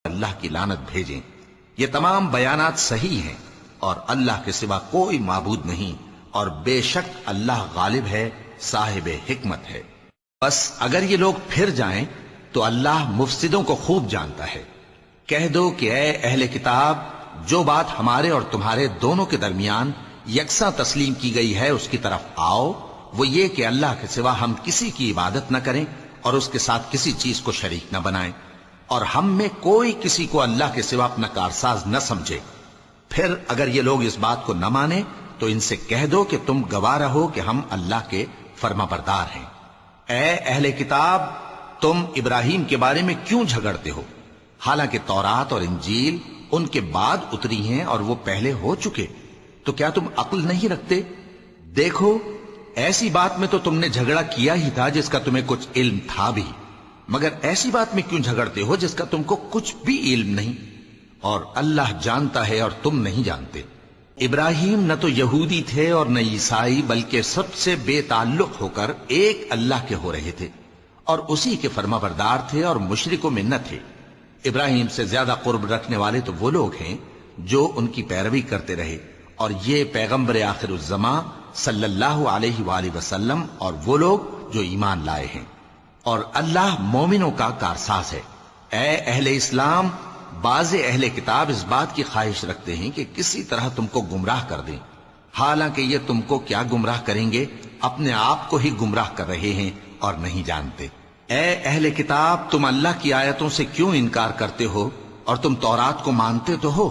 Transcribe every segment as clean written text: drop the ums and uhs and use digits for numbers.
اللہ کی لعنت بھیجیں۔ یہ تمام بیانات صحیح ہیں اور اللہ کے سوا کوئی معبود نہیں، اور بے شک اللہ غالب ہے، صاحب حکمت ہے۔ بس اگر یہ لوگ پھر جائیں تو اللہ مفسدوں کو خوب جانتا ہے۔ کہہ دو کہ اے اہل کتاب، جو بات ہمارے اور تمہارے دونوں کے درمیان یکساں تسلیم کی گئی ہے اس کی طرف آؤ، وہ یہ کہ اللہ کے سوا ہم کسی کی عبادت نہ کریں اور اس کے ساتھ کسی چیز کو شریک نہ بنائیں، اور ہم میں کوئی کسی کو اللہ کے سوا اپنا کارساز نہ سمجھے۔ پھر اگر یہ لوگ اس بات کو نہ مانیں تو ان سے کہہ دو کہ تم گواہ رہو کہ ہم اللہ کے فرما بردار ہیں۔ اے اہل کتاب، تم ابراہیم کے بارے میں کیوں جھگڑتے ہو؟ حالانکہ تورات اور انجیل ان کے بعد اتری ہیں اور وہ پہلے ہو چکے، تو کیا تم عقل نہیں رکھتے؟ دیکھو، ایسی بات میں تو تم نے جھگڑا کیا ہی تھا جس کا تمہیں کچھ علم تھا بھی، مگر ایسی بات میں کیوں جھگڑتے ہو جس کا تم کو کچھ بھی علم نہیں؟ اور اللہ جانتا ہے اور تم نہیں جانتے۔ ابراہیم نہ تو یہودی تھے اور نہ عیسائی، بلکہ سب سے بے تعلق ہو کر ایک اللہ کے ہو رہے تھے، اور اسی کے فرما بردار تھے اور مشرکوں میں نہ تھے۔ ابراہیم سے زیادہ قرب رکھنے والے تو وہ لوگ ہیں جو ان کی پیروی کرتے رہے، اور یہ پیغمبر آخر الزماں صلی اللہ علیہ وآلہ وسلم اور وہ لوگ جو ایمان لائے ہیں، اور اللہ مومنوں کا کارساز ہے۔ اے اہل اسلام، بعض اہل کتاب اس بات کی خواہش رکھتے ہیں کہ کسی طرح تم کو گمراہ کر دیں، حالانکہ یہ تم کو کیا گمراہ کریں گے، اپنے آپ کو ہی گمراہ کر رہے ہیں اور نہیں جانتے۔ اے اہل کتاب، تم اللہ کی آیتوں سے کیوں انکار کرتے ہو اور تم تورات کو مانتے تو ہو؟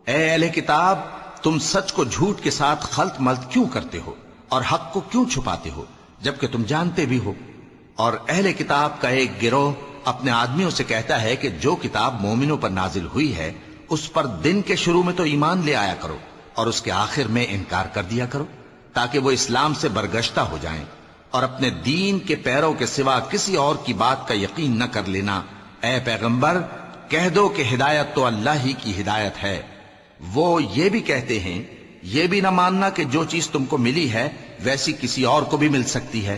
اے اہل کتاب، تم سچ کو جھوٹ کے ساتھ خلط ملط کیوں کرتے ہو اور حق کو کیوں چھپاتے ہو جبکہ تم جانتے بھی ہو؟ اور اہل کتاب کا ایک گروہ اپنے آدمیوں سے کہتا ہے کہ جو کتاب مومنوں پر نازل ہوئی ہے اس پر دن کے شروع میں تو ایمان لے آیا کرو اور اس کے آخر میں انکار کر دیا کرو، تاکہ وہ اسلام سے برگشتہ ہو جائیں، اور اپنے دین کے پیروں کے سوا کسی اور کی بات کا یقین نہ کر لینا۔ اے پیغمبر، کہہ دو کہ ہدایت تو اللہ ہی کی ہدایت ہے۔ وہ یہ بھی کہتے ہیں، یہ بھی نہ ماننا کہ جو چیز تم کو ملی ہے ویسی کسی اور کو بھی مل سکتی ہے۔